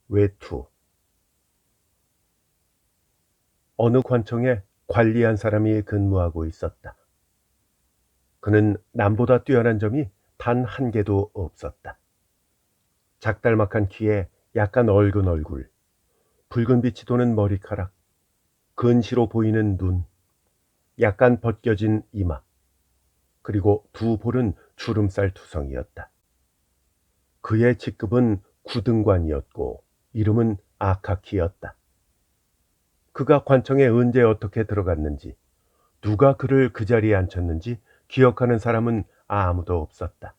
외투. 어느 관청에 관리한 사람이 근무하고 있었다. 그는 남보다 뛰어난 점이 단 한 개도 없었다. 작달막한 키에 약간 얼근 얼굴, 붉은 빛이 도는 머리카락, 근시로 보이는 눈, 약간 벗겨진 이마, 그리고 두 볼은 주름살 투성이었다. 그의 직급은 구등관이었고 이름은 아카키였다. 그가 관청에 언제 어떻게 들어갔는지, 누가 그를 그 자리에 앉혔는지 기억하는 사람은 아무도 없었다.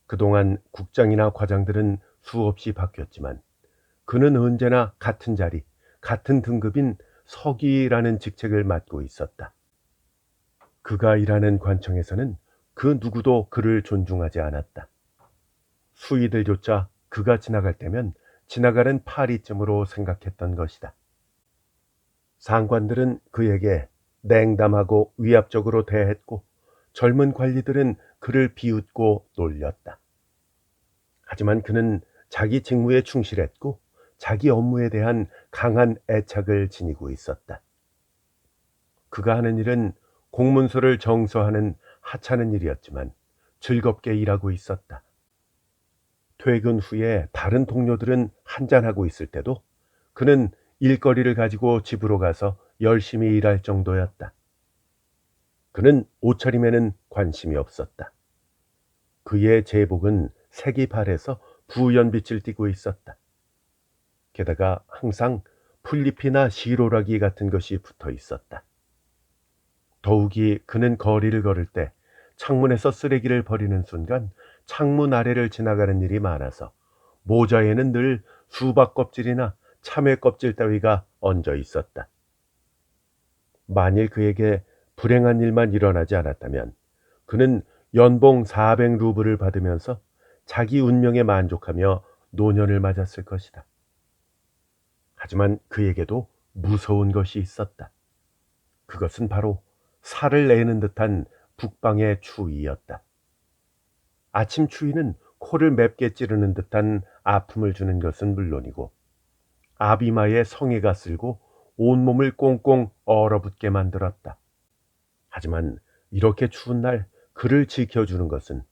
그동안 국장이나 과장들은 수없이 바뀌었지만 그는 언제나 같은 자리, 같은 등급인 서기라는 직책을 맡고 있었다. 그가 일하는 관청에서는 그 누구도 그를 존중하지 않았다. 수의들조차 그가 지나갈 때면 지나가는 파리쯤으로 생각했던 것이다. 상관들은 그에게 냉담하고 위압적으로 대했고 젊은 관리들은 그를 비웃고 놀렸다. 하지만 그는 자기 직무에 충실했고 자기 업무에 대한 강한 애착을 지니고 있었다. 그가 하는 일은 공문서를 정서하는 하찮은 일이었지만 즐겁게 일하고 있었다. 퇴근 후에 다른 동료들은 한잔하고 있을 때도 그는 일거리를 가지고 집으로 가서 열심히 일할 정도였다. 그는 옷차림에는 관심이 없었다. 그의 제복은 색이 바래서 부연빛을 띠고 있었다. 게다가 항상 풀잎이나 시로라기 같은 것이 붙어 있었다. 더욱이 그는 거리를 걸을 때 창문에서 쓰레기를 버리는 순간 창문 아래를 지나가는 일이 많아서 모자에는 늘 수박 껍질이나 참외 껍질 따위가 얹어 있었다. 만일 그에게 불행한 일만 일어나지 않았다면 그는 연봉 400루블을 받으면서 자기 운명에 만족하며 노년을 맞았을 것이다. 하지만 그에게도 무서운 것이 있었다. 그것은 바로 살을 내는 듯한 북방의 추위였다. 아침 추위는 코를 맵게 찌르는 듯한 아픔을 주는 것은 물론이고 아비마의 성에가 쓸고 온몸을 꽁꽁 얼어붙게 만들었다. 하지만 이렇게 추운 날 그를 지켜주는 것은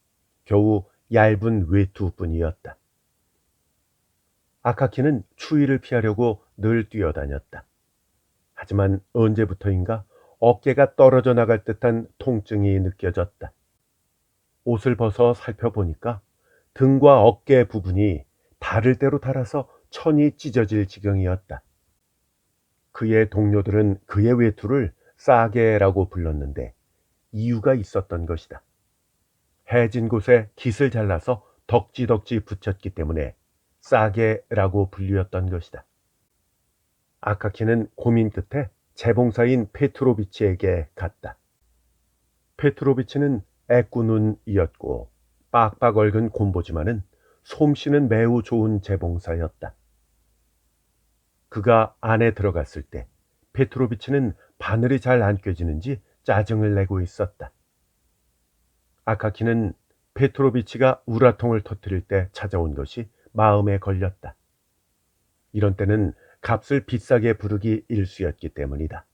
겨우 얇은 외투뿐이었다. 아카키는 추위를 피하려고 늘 뛰어다녔다. 하지만 언제부터인가 어깨가 떨어져 나갈 듯한 통증이 느껴졌다. 옷을 벗어 살펴보니까 등과 어깨 부분이 다를 대로 달아서 천이 찢어질 지경이었다. 그의 동료들은 그의 외투를 싸게라고 불렀는데 이유가 있었던 것이다. 해진 곳에 깃을 잘라서 덕지덕지 붙였기 때문에 싸게라고 불리웠던 것이다. 아카키는 고민 끝에 재봉사인 페트로비치에게 갔다. 페트로비치는 애꾸눈이었고 빡빡 얽은 곰보지만은 솜씨는 매우 좋은 재봉사였다. 그가 안에 들어갔을 때 페트로비치는 바늘이 잘 안 꿰지는지 짜증을 내고 있었다. 아카키는 페트로비치가 우라통을 터뜨릴 때 찾아온 것이 마음에 걸렸다. 이런 때는 값을 비싸게 부르기 일쑤였기 때문이다.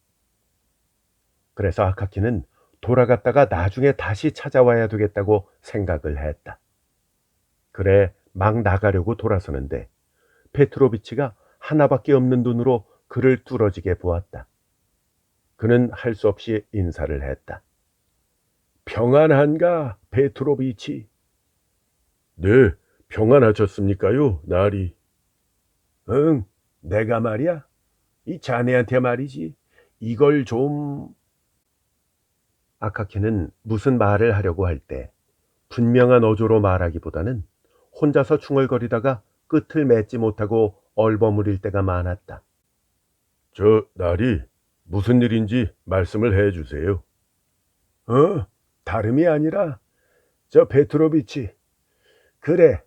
그래서 아카키는 돌아갔다가 나중에 다시 찾아와야 되겠다고 생각을 했다. 그래 막 나가려고 돌아서는데 페트로비치가 하나밖에 없는 눈으로 그를 뚫어지게 보았다. 그는 할 수 없이 인사를 했다. 평안한가, 페트로비치? 네, 평안하셨습니까요, 나리? 응, 내가 말이야. 이 자네한테 말이지. 이걸 좀... 아카키는 무슨 말을 하려고 할 때 분명한 어조로 말하기보다는 혼자서 중얼거리다가 끝을 맺지 못하고 얼버무릴 때가 많았다. 저 나리, 무슨 일인지 말씀을 해주세요. 다름이 아니라 저 페트로비치. 그래,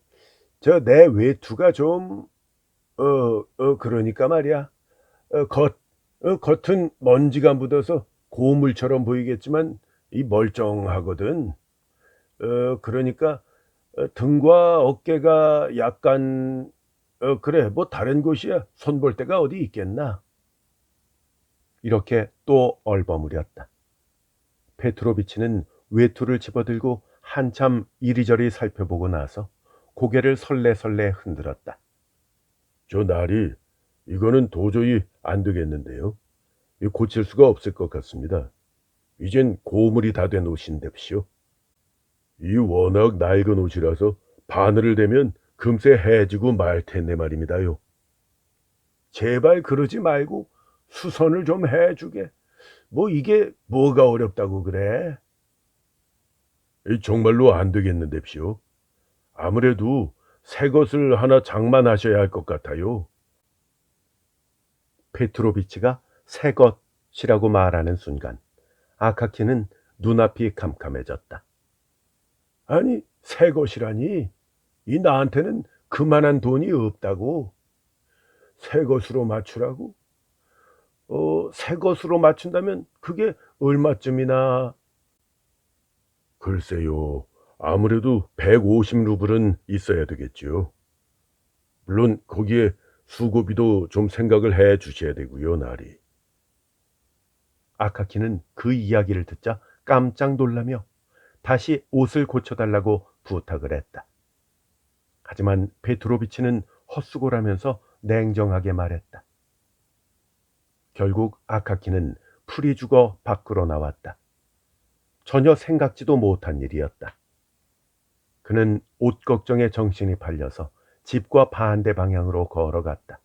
저 내 외투가 좀... 그러니까 말이야. 겉은 먼지가 묻어서 고물처럼 보이겠지만 이 멀쩡하거든. 그러니까 등과 어깨가 약간 그래, 뭐 다른 곳이야. 손볼 데가 어디 있겠나? 이렇게 또 얼버무렸다. 페트로비치는 외투를 집어들고 한참 이리저리 살펴보고 나서 고개를 설레설레 흔들었다. 저 나리, 이거는 도저히 안 되겠는데요. 이 고칠 수가 없을 것 같습니다. 이젠 고물이 다 된 옷인데쇼. 이 워낙 낡은 옷이라서 바늘을 대면 금세 해지고 말 텐데 말입니다요. 제발 그러지 말고 수선을 좀 해주게. 뭐 이게 뭐가 어렵다고 그래? 정말로 안 되겠는데쇼. 아무래도 새 것을 하나 장만하셔야 할 것 같아요. 페트로비치가 새 것이라고 말하는 순간 아카키는 눈앞이 캄캄해졌다. 아니, 새 것이라니? 이 나한테는 그만한 돈이 없다고. 새 것으로 맞추라고? 새 것으로 맞춘다면 그게 얼마쯤이나? 글쎄요. 아무래도 150 루블은 있어야 되겠지요. 물론 거기에 수고비도 좀 생각을 해 주셔야 되고요, 나리. 아카키는 그 이야기를 듣자 깜짝 놀라며 다시 옷을 고쳐달라고 부탁을 했다. 하지만 페트로비치는 헛수고라면서 냉정하게 말했다. 결국 아카키는 풀이 죽어 밖으로 나왔다. 전혀 생각지도 못한 일이었다. 그는 옷 걱정에 정신이 팔려서 집과 반대 방향으로 걸어갔다.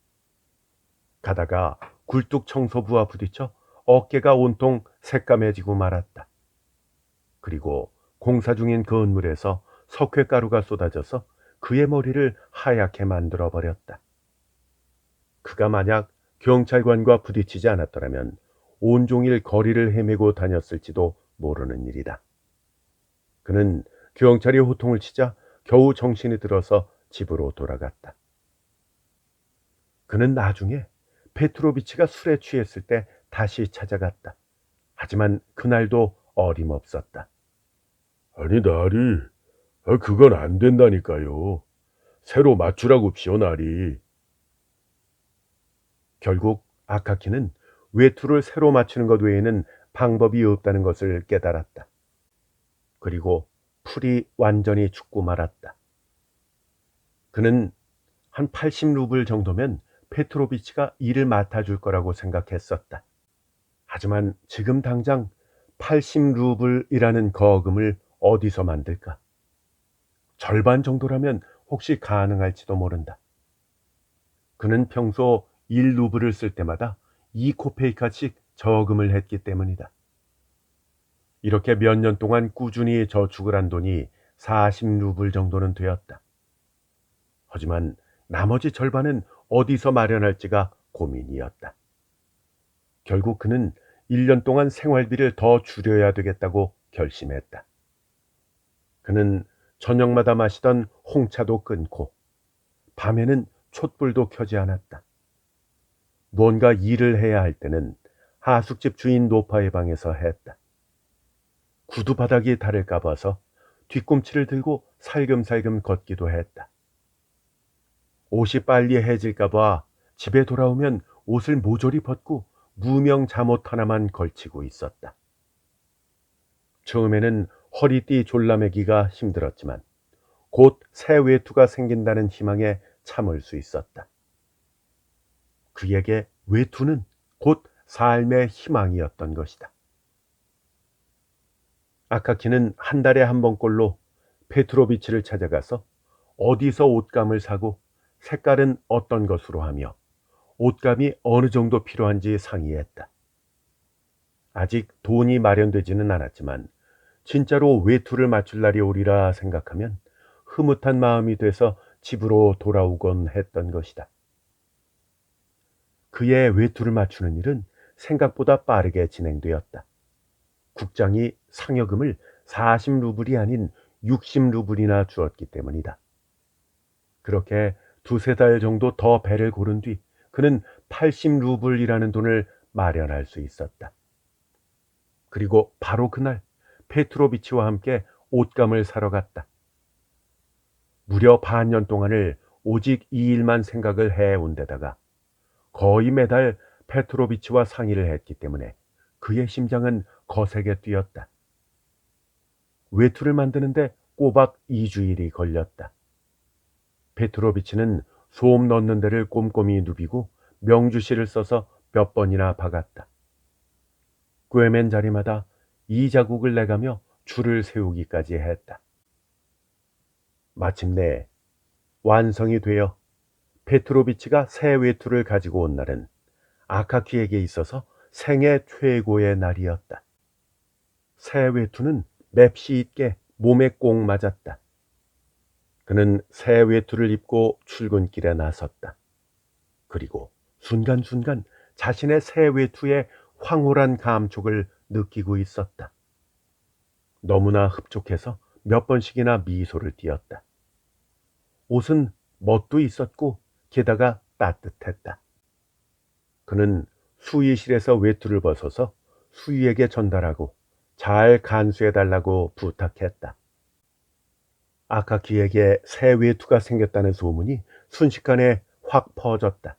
가다가 굴뚝 청소부와 부딪혀 어깨가 온통 새까매지고 말았다. 그리고 공사 중인 건물에서 석회가루가 쏟아져서 그의 머리를 하얗게 만들어 버렸다. 그가 만약 경찰관과 부딪히지 않았더라면 온종일 거리를 헤매고 다녔을지도 모르는 일이다. 그는 경찰이 호통을 치자 겨우 정신이 들어서 집으로 돌아갔다. 그는 나중에 페트로비치가 술에 취했을 때 다시 찾아갔다. 하지만 그날도 어림없었다. 아니, 나리, 그건 안 된다니까요. 새로 맞추라고피오, 나리. 결국 아카키는 외투를 새로 맞추는 것 외에는 방법이 없다는 것을 깨달았다. 그리고 풀이 완전히 죽고 말았다. 그는 한 80 루블 정도면 페트로비치가 일을 맡아줄 거라고 생각했었다. 하지만 지금 당장 80 루블이라는 거금을 어디서 만들까? 절반 정도라면 혹시 가능할지도 모른다. 그는 평소 1 루블을 쓸 때마다 2코페이카씩 저금을 했기 때문이다. 이렇게 몇 년 동안 꾸준히 저축을 한 돈이 40 루블 정도는 되었다. 하지만 나머지 절반은 어디서 마련할지가 고민이었다. 결국 그는 1년 동안 생활비를 더 줄여야 되겠다고 결심했다. 그는 저녁마다 마시던 홍차도 끊고 밤에는 촛불도 켜지 않았다. 뭔가 일을 해야 할 때는 하숙집 주인 노파의 방에서 했다. 구두 바닥이 닳을까 봐서 뒤꿈치를 들고 살금살금 걷기도 했다. 옷이 빨리 해질까 봐 집에 돌아오면 옷을 모조리 벗고 무명 잠옷 하나만 걸치고 있었다. 처음에는 허리띠 졸라매기가 힘들었지만 곧 새 외투가 생긴다는 희망에 참을 수 있었다. 그에게 외투는 곧 삶의 희망이었던 것이다. 아카키는 한 달에 한 번꼴로 페트로비치를 찾아가서 어디서 옷감을 사고 색깔은 어떤 것으로 하며 옷감이 어느 정도 필요한지 상의했다. 아직 돈이 마련되지는 않았지만 진짜로 외투를 맞출 날이 오리라 생각하면 흐뭇한 마음이 돼서 집으로 돌아오곤 했던 것이다. 그의 외투를 맞추는 일은 생각보다 빠르게 진행되었다. 국장이 상여금을 40 루블이 아닌 60 루블이나 주었기 때문이다. 그렇게 두세 달 정도 더 배를 고른 뒤 그는 80 루블이라는 돈을 마련할 수 있었다. 그리고 바로 그날 페트로비치와 함께 옷감을 사러 갔다. 무려 반년 동안을 오직 이 일만 생각을 해온 데다가 거의 매달 페트로비치와 상의를 했기 때문에 그의 심장은 거세게 뛰었다. 외투를 만드는데 꼬박 2주일이 걸렸다. 페트로비치는 소음 넣는 데를 꼼꼼히 누비고 명주실을 써서 몇 번이나 박았다. 꿰맨 자리마다 이자국을 내가며 줄을 세우기까지 했다. 마침내 완성이 되어 페트로비치가 새 외투를 가지고 온 날은 아카키에게 있어서 생애 최고의 날이었다. 새 외투는 맵시 있게 몸에 꼭 맞았다. 그는 새 외투를 입고 출근길에 나섰다. 그리고 순간순간 자신의 새 외투의 황홀한 감촉을 느끼고 있었다. 너무나 흡족해서 몇 번씩이나 미소를 띄었다. 옷은 멋도 있었고 게다가 따뜻했다. 그는 수의실에서 외투를 벗어서 수의에게 전달하고 잘 간수해달라고 부탁했다. 아카키에게 새 외투가 생겼다는 소문이 순식간에 확 퍼졌다.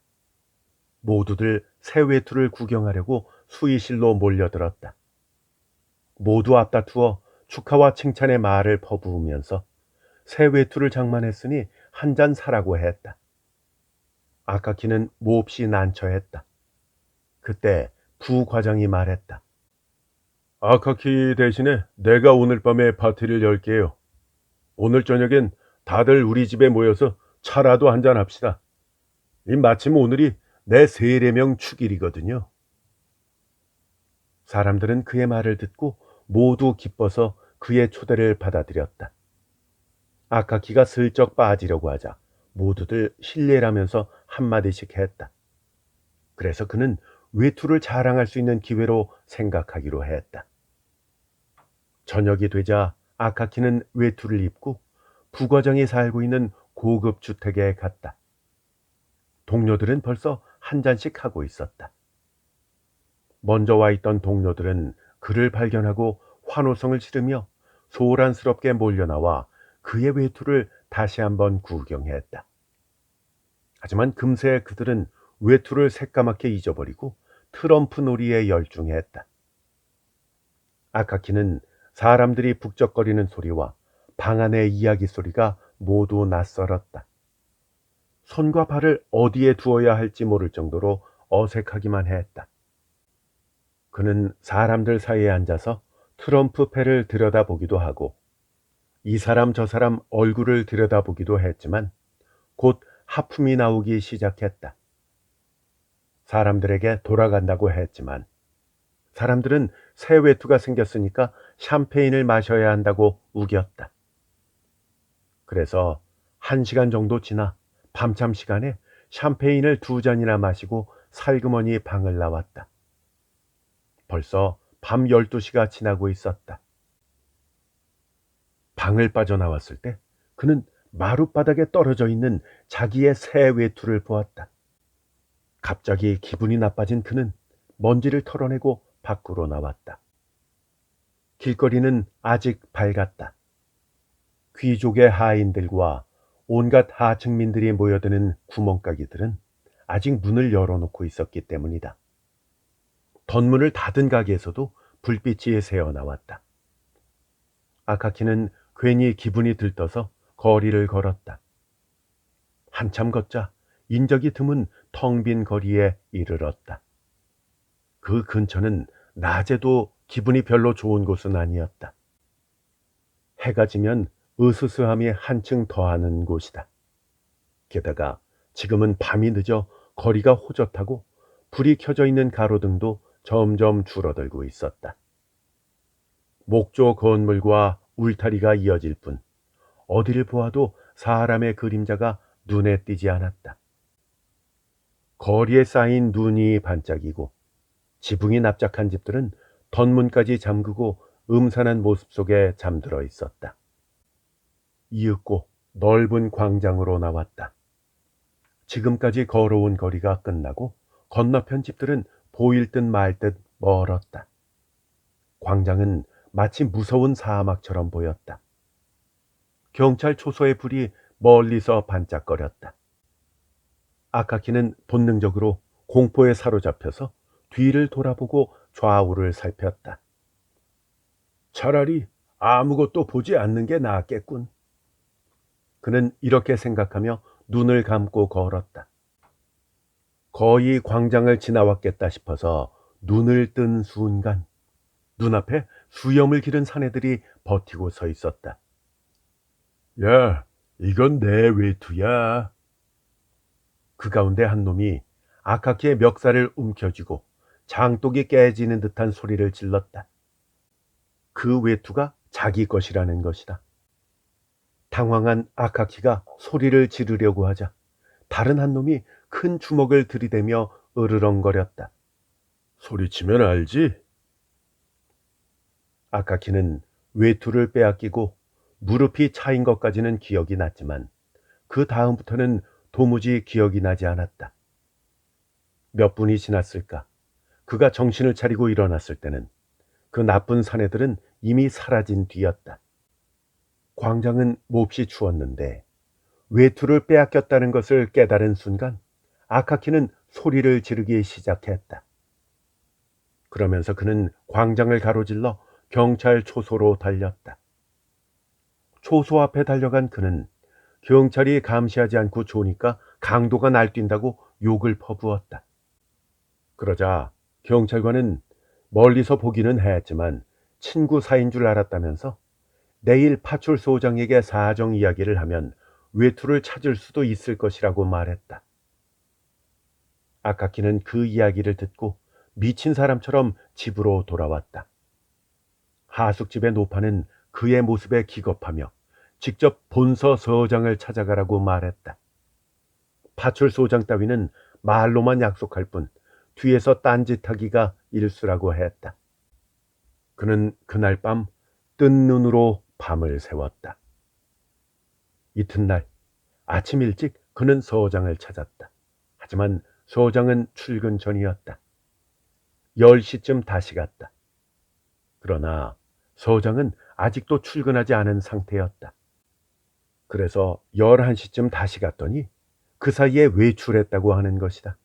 모두들 새 외투를 구경하려고 수의실로 몰려들었다. 모두 앞다투어 축하와 칭찬의 말을 퍼부으면서 새 외투를 장만했으니 한 잔 사라고 했다. 아카키는 몹시 난처했다. 그때 부과장이 말했다. 아카키 대신에 내가 오늘 밤에 파티를 열게요. 오늘 저녁엔 다들 우리 집에 모여서 차라도 한잔 합시다. 마침 오늘이 내 세례명 축일이거든요. 사람들은 그의 말을 듣고 모두 기뻐서 그의 초대를 받아들였다. 아카키가 슬쩍 빠지려고 하자 모두들 실례라면서 한마디씩 했다. 그래서 그는 외투를 자랑할 수 있는 기회로 생각하기로 했다. 저녁이 되자 아카키는 외투를 입고 부과장이 살고 있는 고급 주택에 갔다. 동료들은 벌써 한 잔씩 하고 있었다. 먼저 와 있던 동료들은 그를 발견하고 환호성을 지르며 소란스럽게 몰려나와 그의 외투를 다시 한번 구경했다. 하지만 금세 그들은 외투를 새까맣게 잊어버리고 트럼프 놀이에 열중했다. 아카키는 사람들이 북적거리는 소리와 방 안의 이야기 소리가 모두 낯설었다. 손과 발을 어디에 두어야 할지 모를 정도로 어색하기만 했다. 그는 사람들 사이에 앉아서 트럼프 패를 들여다보기도 하고 이 사람 저 사람 얼굴을 들여다보기도 했지만 곧 하품이 나오기 시작했다. 사람들에게 돌아간다고 했지만 사람들은 새 외투가 생겼으니까 샴페인을 마셔야 한다고 우겼다. 그래서 1시간 정도 지나 밤참 시간에 샴페인을 2잔이나 마시고 살그머니 방을 나왔다. 벌써 밤 12시가 지나고 있었다. 방을 빠져나왔을 때 그는 마룻바닥에 떨어져 있는 자기의 새 외투를 보았다. 갑자기 기분이 나빠진 그는 먼지를 털어내고 밖으로 나왔다. 길거리는 아직 밝았다. 귀족의 하인들과 온갖 하층민들이 모여드는 구멍가게들은 아직 문을 열어놓고 있었기 때문이다. 덧문을 닫은 가게에서도 불빛이 새어나왔다. 아카키는 괜히 기분이 들떠서 거리를 걸었다. 한참 걷자 인적이 드문 텅 빈 거리에 이르렀다. 그 근처는 낮에도 기분이 별로 좋은 곳은 아니었다. 해가 지면 으스스함이 한층 더하는 곳이다. 게다가 지금은 밤이 늦어 거리가 호젓하고 불이 켜져 있는 가로등도 점점 줄어들고 있었다. 목조 건물과 울타리가 이어질 뿐 어디를 보아도 사람의 그림자가 눈에 띄지 않았다. 거리에 쌓인 눈이 반짝이고 지붕이 납작한 집들은 덧문까지 잠그고 음산한 모습 속에 잠들어 있었다. 이윽고 넓은 광장으로 나왔다. 지금까지 걸어온 거리가 끝나고 건너편 집들은 보일 듯 말 듯 멀었다. 광장은 마치 무서운 사막처럼 보였다. 경찰 초소의 불이 멀리서 반짝거렸다. 아카키는 본능적으로 공포에 사로잡혀서 뒤를 돌아보고 좌우를 살폈다. 차라리 아무것도 보지 않는 게 낫겠군. 그는 이렇게 생각하며 눈을 감고 걸었다. 거의 광장을 지나왔겠다 싶어서 눈을 뜬 순간 눈앞에 수염을 기른 사내들이 버티고 서 있었다. 야, 이건 내 외투야. 그 가운데 한 놈이 아카키의 멱살을 움켜쥐고 장독이 깨지는 듯한 소리를 질렀다. 그 외투가 자기 것이라는 것이다. 당황한 아카키가 소리를 지르려고 하자 다른 한 놈이 큰 주먹을 들이대며 으르렁거렸다. 소리치면 알지? 아카키는 외투를 빼앗기고 무릎이 차인 것까지는 기억이 났지만 그 다음부터는 도무지 기억이 나지 않았다. 몇 분이 지났을까? 그가 정신을 차리고 일어났을 때는 그 나쁜 사내들은 이미 사라진 뒤였다. 광장은 몹시 추웠는데 외투를 빼앗겼다는 것을 깨달은 순간 아카키는 소리를 지르기 시작했다. 그러면서 그는 광장을 가로질러 경찰 초소로 달렸다. 초소 앞에 달려간 그는 경찰이 감시하지 않고 좋으니까 강도가 날뛴다고 욕을 퍼부었다. 그러자 경찰관은 멀리서 보기는 했지만 친구 사이인 줄 알았다면서 내일 파출소장에게 사정 이야기를 하면 외투를 찾을 수도 있을 것이라고 말했다. 아카키는 그 이야기를 듣고 미친 사람처럼 집으로 돌아왔다. 하숙집의 노파는 그의 모습에 기겁하며 직접 본서 서장을 찾아가라고 말했다. 파출소장 따위는 말로만 약속할 뿐 뒤에서 딴짓하기가 일수라고 했다. 그는 그날 밤 뜬 눈으로 밤을 새웠다. 이튿날 아침 일찍 그는 서장을 찾았다. 하지만 서장은 출근 전이었다. 10시쯤 다시 갔다. 그러나 서장은 아직도 출근하지 않은 상태였다. 그래서 11시쯤 다시 갔더니 그 사이에 외출했다고 하는 것이다.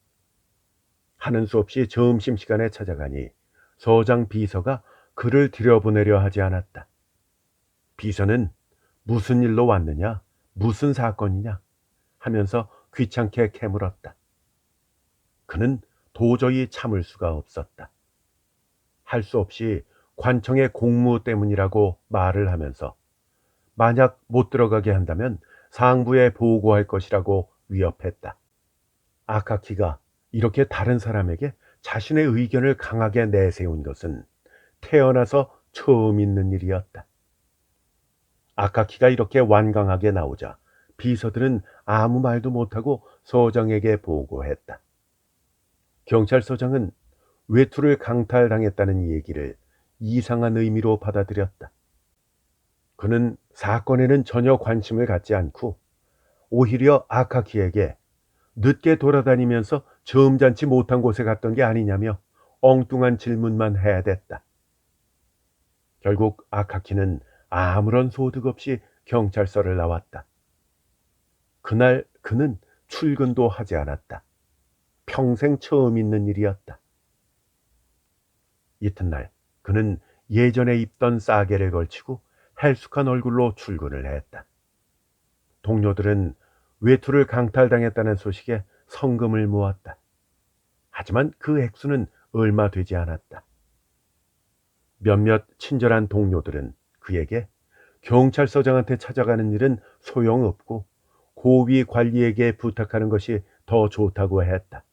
하는 수 없이 점심시간에 찾아가니 서장 비서가 그를 들여보내려 하지 않았다. 비서는 무슨 일로 왔느냐, 무슨 사건이냐 하면서 귀찮게 캐물었다. 그는 도저히 참을 수가 없었다. 할 수 없이 관청의 공무 때문이라고 말을 하면서 만약 못 들어가게 한다면 상부에 보고할 것이라고 위협했다. 아카키가 이렇게 다른 사람에게 자신의 의견을 강하게 내세운 것은 태어나서 처음 있는 일이었다. 아카키가 이렇게 완강하게 나오자 비서들은 아무 말도 못하고 서장에게 보고했다. 경찰서장은 외투를 강탈당했다는 이 얘기를 이상한 의미로 받아들였다. 그는 사건에는 전혀 관심을 갖지 않고 오히려 아카키에게 늦게 돌아다니면서 점잖지 못한 곳에 갔던 게 아니냐며 엉뚱한 질문만 해야 됐다. 결국 아카키는 아무런 소득 없이 경찰서를 나왔다. 그날 그는 출근도 하지 않았다. 평생 처음 있는 일이었다. 이튿날 그는 예전에 입던 싸개를 걸치고 헬쑥한 얼굴로 출근을 했다. 동료들은 외투를 강탈당했다는 소식에 성금을 모았다. 하지만 그 액수는 얼마 되지 않았다. 몇몇 친절한 동료들은 그에게 경찰서장한테 찾아가는 일은 소용없고 고위 관리에게 부탁하는 것이 더 좋다고 했다.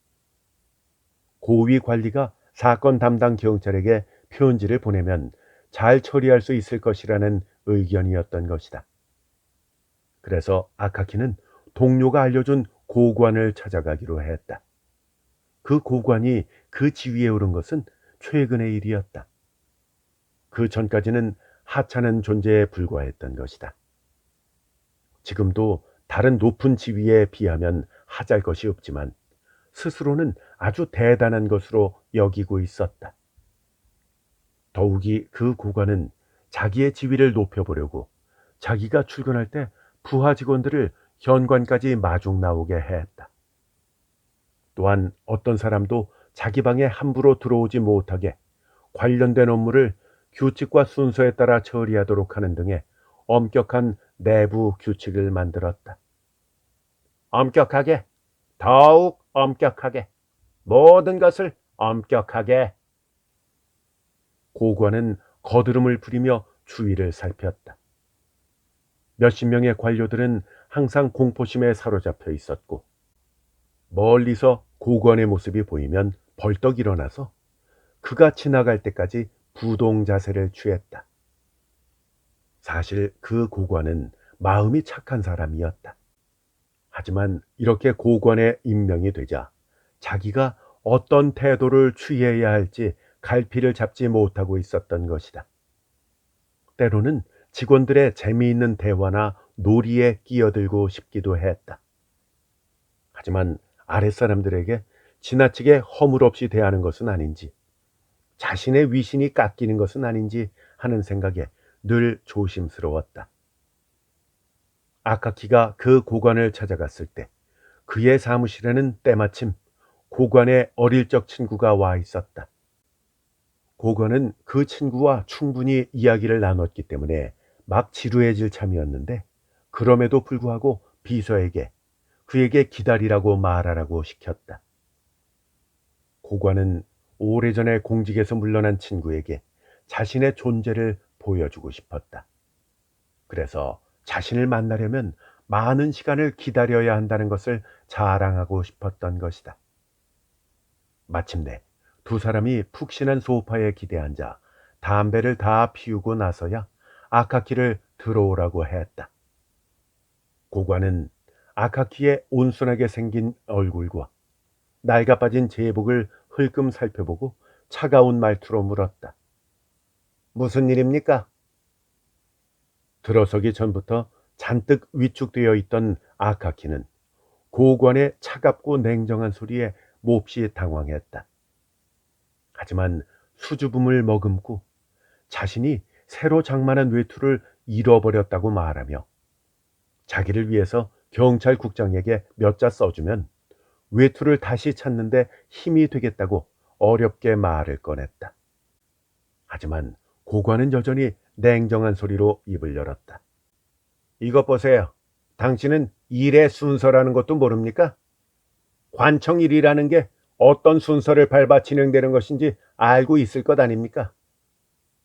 고위 관리가 사건 담당 경찰에게 편지를 보내면 잘 처리할 수 있을 것이라는 의견이었던 것이다. 그래서 아카키는 동료가 알려준 고관을 찾아가기로 했다. 그 고관이 그 지위에 오른 것은 최근의 일이었다. 그 전까지는 하찮은 존재에 불과했던 것이다. 지금도 다른 높은 지위에 비하면 하잘 것이 없지만 스스로는 아주 대단한 것으로 여기고 있었다. 더욱이 그 고관은 자기의 지위를 높여보려고 자기가 출근할 때 부하 직원들을 현관까지 마중 나오게 했다. 또한 어떤 사람도 자기 방에 함부로 들어오지 못하게 관련된 업무를 규칙과 순서에 따라 처리하도록 하는 등의 엄격한 내부 규칙을 만들었다. 엄격하게, 더욱 엄격하게, 모든 것을 엄격하게. 고관은 거드름을 부리며 주위를 살폈다. 몇십 명의 관료들은 항상 공포심에 사로잡혀 있었고 멀리서 고관의 모습이 보이면 벌떡 일어나서 그가 지나갈 때까지 부동 자세를 취했다. 사실 그 고관은 마음이 착한 사람이었다. 하지만 이렇게 고관에 임명이 되자 자기가 어떤 태도를 취해야 할지 갈피를 잡지 못하고 있었던 것이다. 때로는 직원들의 재미있는 대화나 놀이에 끼어들고 싶기도 했다. 하지만 아랫사람들에게 지나치게 허물없이 대하는 것은 아닌지, 자신의 위신이 깎이는 것은 아닌지 하는 생각에 늘 조심스러웠다. 아카키가 그 고관을 찾아갔을 때 그의 사무실에는 때마침 고관의 어릴 적 친구가 와 있었다. 고관은 그 친구와 충분히 이야기를 나눴기 때문에 막 지루해질 참이었는데 그럼에도 불구하고 비서에게 그에게 기다리라고 말하라고 시켰다. 고관은 오래전에 공직에서 물러난 친구에게 자신의 존재를 보여주고 싶었다. 그래서 자신을 만나려면 많은 시간을 기다려야 한다는 것을 자랑하고 싶었던 것이다. 마침내 두 사람이 푹신한 소파에 기대앉아 담배를 다 피우고 나서야 아카키를 들어오라고 했다. 고관은 아카키의 온순하게 생긴 얼굴과 낡아 빠진 제복을 흘끔 살펴보고 차가운 말투로 물었다. 무슨 일입니까? 들어서기 전부터 잔뜩 위축되어 있던 아카키는 고관의 차갑고 냉정한 소리에 몹시 당황했다. 하지만 수줍음을 머금고 자신이 새로 장만한 외투를 잃어버렸다고 말하며 자기를 위해서 경찰국장에게 몇 자 써주면 외투를 다시 찾는데 힘이 되겠다고 어렵게 말을 꺼냈다. 하지만 고관은 여전히 냉정한 소리로 입을 열었다. 이것 보세요. 당신은 일의 순서라는 것도 모릅니까? 관청 일이라는 게 어떤 순서를 밟아 진행되는 것인지 알고 있을 것 아닙니까?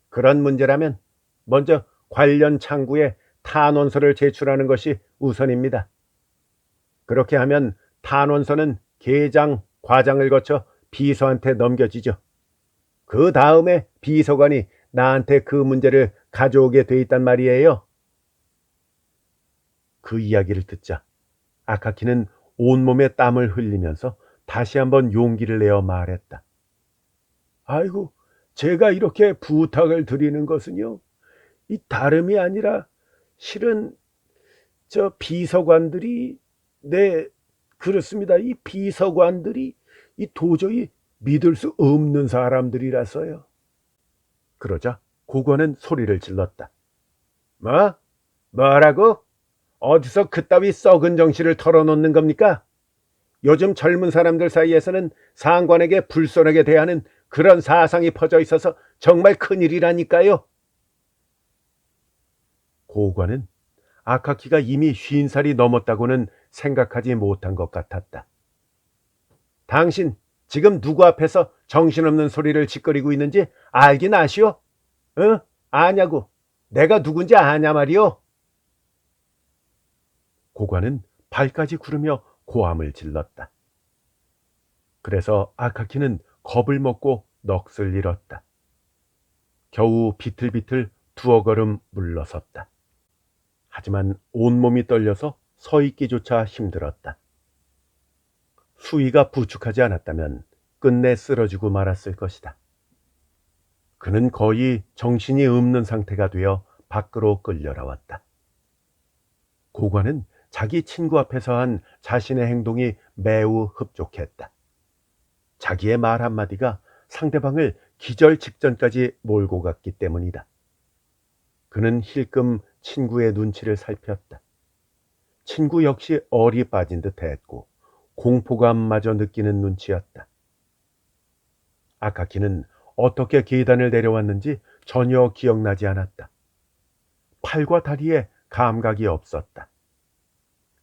그런 문제라면 먼저 관련 창구에 탄원서를 제출하는 것이 우선입니다. 그렇게 하면 탄원서는 계장, 과장을 거쳐 비서한테 넘겨지죠. 그 다음에 비서관이 나한테 그 문제를 가져오게 돼 있단 말이에요. 그 이야기를 듣자 아카키는 온몸에 땀을 흘리면서 다시 한번 용기를 내어 말했다. 아이고, 제가 이렇게 부탁을 드리는 것은요, 이 다름이 아니라 실은 저 비서관들이, 네, 그렇습니다. 이 비서관들이 이 도저히 믿을 수 없는 사람들이라서요. 그러자 고관은 소리를 질렀다. 뭐? 뭐라고? 어디서 그따위 썩은 정신을 털어놓는 겁니까? 요즘 젊은 사람들 사이에서는 상관에게 불손하게 대하는 그런 사상이 퍼져 있어서 정말 큰일이라니까요. 고관은 아카키가 이미 50살이 넘었다고는 생각하지 못한 것 같았다. 당신 지금 누구 앞에서 정신없는 소리를 짓거리고 있는지 알긴 아시오? 응? 아냐고. 내가 누군지 아냐 말이오? 고관은 발까지 구르며 고함을 질렀다. 그래서 아카키는 겁을 먹고 넋을 잃었다. 겨우 비틀비틀 두어 걸음 물러섰다. 하지만 온몸이 떨려서 서 있기조차 힘들었다. 수위가 부축하지 않았다면 끝내 쓰러지고 말았을 것이다. 그는 거의 정신이 없는 상태가 되어 밖으로 끌려 나왔다. 고관은 자기 친구 앞에서 한 자신의 행동이 매우 흡족했다. 자기의 말 한마디가 상대방을 기절 직전까지 몰고 갔기 때문이다. 그는 힐끔 친구의 눈치를 살폈다. 친구 역시 얼이 빠진 듯 했고 공포감마저 느끼는 눈치였다. 아카키는 어떻게 계단을 내려왔는지 전혀 기억나지 않았다. 팔과 다리에 감각이 없었다.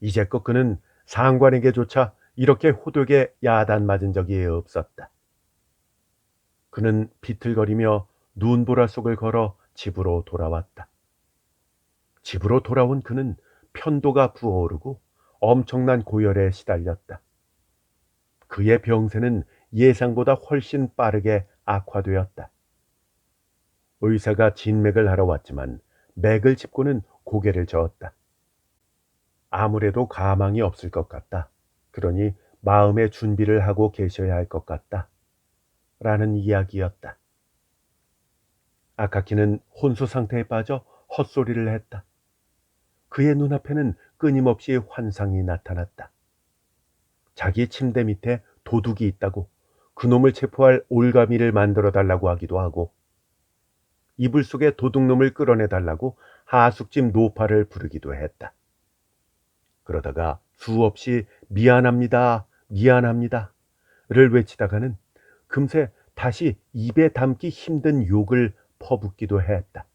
이제껏 그는 상관에게조차 이렇게 호되게 야단 맞은 적이 없었다. 그는 비틀거리며 눈보라 속을 걸어 집으로 돌아왔다. 집으로 돌아온 그는 편도가 부어오르고 엄청난 고열에 시달렸다. 그의 병세는 예상보다 훨씬 빠르게 악화되었다. 의사가 진맥을 하러 왔지만 맥을 짚고는 고개를 저었다. 아무래도 가망이 없을 것 같다. 그러니 마음의 준비를 하고 계셔야 할 것 같다. 라는 이야기였다. 아카키는 혼수 상태에 빠져 헛소리를 했다. 그의 눈앞에는 끊임없이 환상이 나타났다. 자기 침대 밑에 도둑이 있다고 그놈을 체포할 올가미를 만들어 달라고 하기도 하고 이불 속에 도둑놈을 끌어내 달라고 하숙집 노파를 부르기도 했다. 그러다가 수없이 미안합니다, 미안합니다를 외치다가는 금세 다시 입에 담기 힘든 욕을 퍼붓기도 했다.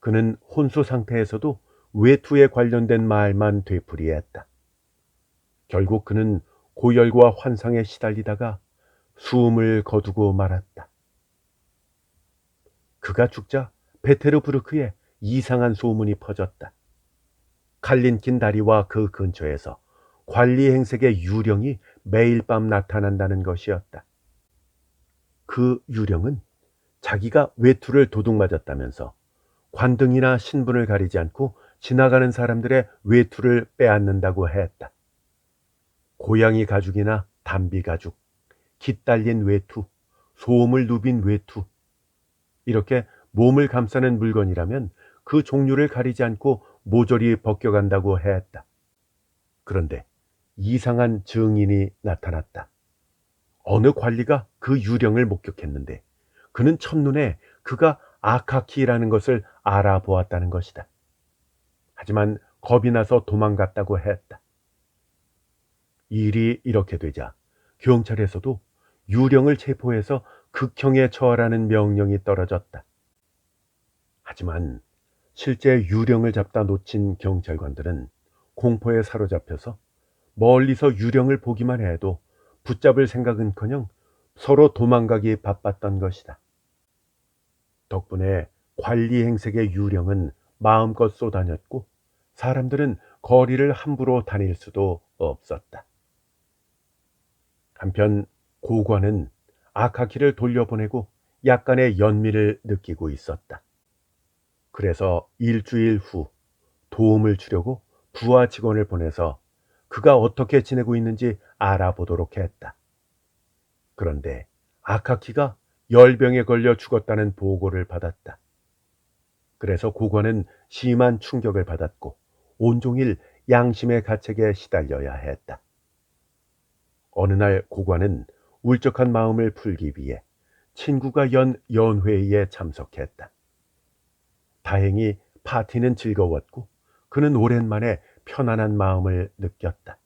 그는 혼수 상태에서도 외투에 관련된 말만 되풀이했다. 결국 그는 고열과 환상에 시달리다가 숨을 거두고 말았다. 그가 죽자 베테르부르크에 이상한 소문이 퍼졌다. 칼린 긴 다리와 그 근처에서 관리 행색의 유령이 매일 밤 나타난다는 것이었다. 그 유령은 자기가 외투를 도둑맞았다면서 관등이나 신분을 가리지 않고 지나가는 사람들의 외투를 빼앗는다고 했다. 고양이 가죽이나 담비 가죽, 깃달린 외투, 소음을 누빈 외투, 이렇게 몸을 감싸는 물건이라면 그 종류를 가리지 않고 모조리 벗겨간다고 했다. 그런데 이상한 증인이 나타났다. 어느 관리가 그 유령을 목격했는데 그는 첫눈에 그가 아카키라는 것을 알아보았다는 것이다. 하지만 겁이 나서 도망갔다고 했다. 일이 이렇게 되자 경찰에서도 유령을 체포해서 극형에 처하라는 명령이 떨어졌다. 하지만 실제 유령을 잡다 놓친 경찰관들은 공포에 사로잡혀서 멀리서 유령을 보기만 해도 붙잡을 생각은커녕 서로 도망가기 바빴던 것이다. 덕분에 관리 행색의 유령은 마음껏 쏘다녔고 사람들은 거리를 함부로 다닐 수도 없었다. 한편 고관은 아카키를 돌려보내고 약간의 연미를 느끼고 있었다. 그래서 일주일 후 도움을 주려고 부하 직원을 보내서 그가 어떻게 지내고 있는지 알아보도록 했다. 그런데 아카키가 열병에 걸려 죽었다는 보고를 받았다. 그래서 고관은 심한 충격을 받았고 온종일 양심의 가책에 시달려야 했다. 어느 날 고관은 울적한 마음을 풀기 위해 친구가 연 연회의에 참석했다. 다행히 파티는 즐거웠고 그는 오랜만에 편안한 마음을 느꼈다.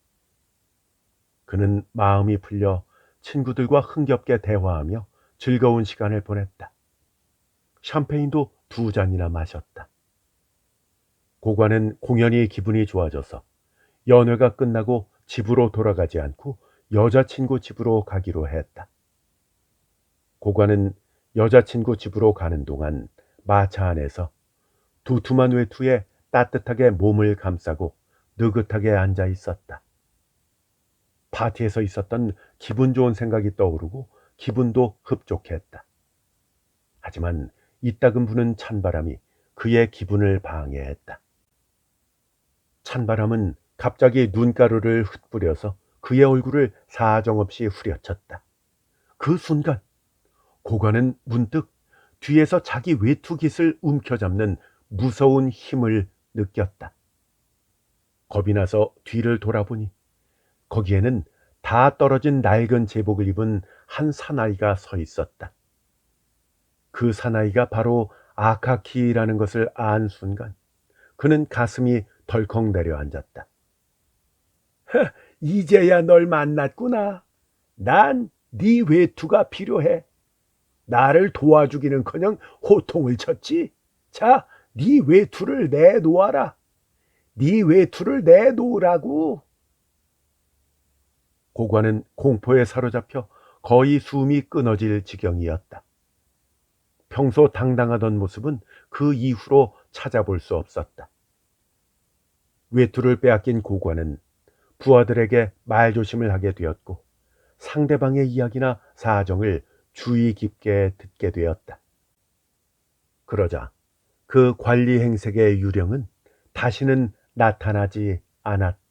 그는 마음이 풀려 친구들과 흥겹게 대화하며 즐거운 시간을 보냈다. 샴페인도 2잔이나 마셨다. 고관은 공연히 기분이 좋아져서 연회가 끝나고 집으로 돌아가지 않고 여자친구 집으로 가기로 했다. 고관은 여자친구 집으로 가는 동안 마차 안에서 두툼한 외투에 따뜻하게 몸을 감싸고 느긋하게 앉아 있었다. 파티에서 있었던 기분 좋은 생각이 떠오르고 기분도 흡족했다. 하지만 이따금 부는 찬바람이 그의 기분을 방해했다. 찬바람은 갑자기 눈가루를 흩뿌려서 그의 얼굴을 사정없이 후려쳤다. 그 순간 고관은 문득 뒤에서 자기 외투깃을 움켜잡는 무서운 힘을 느꼈다. 겁이 나서 뒤를 돌아보니 거기에는 다 떨어진 낡은 제복을 입은 한 사나이가 서 있었다. 그 사나이가 바로 아카키라는 것을 안 순간 그는 가슴이 덜컥 내려앉았다. 이제야 널 만났구나. 난 네 외투가 필요해. 나를 도와주기는커녕 호통을 쳤지. 자, 네 외투를 내놓아라. 네 외투를 내놓으라고. 고관은 공포에 사로잡혀 거의 숨이 끊어질 지경이었다. 평소 당당하던 모습은 그 이후로 찾아볼 수 없었다. 외투를 빼앗긴 고관은 부하들에게 말조심을 하게 되었고 상대방의 이야기나 사정을 주의 깊게 듣게 되었다. 그러자 그 관리 행색의 유령은 다시는 나타나지 않았다.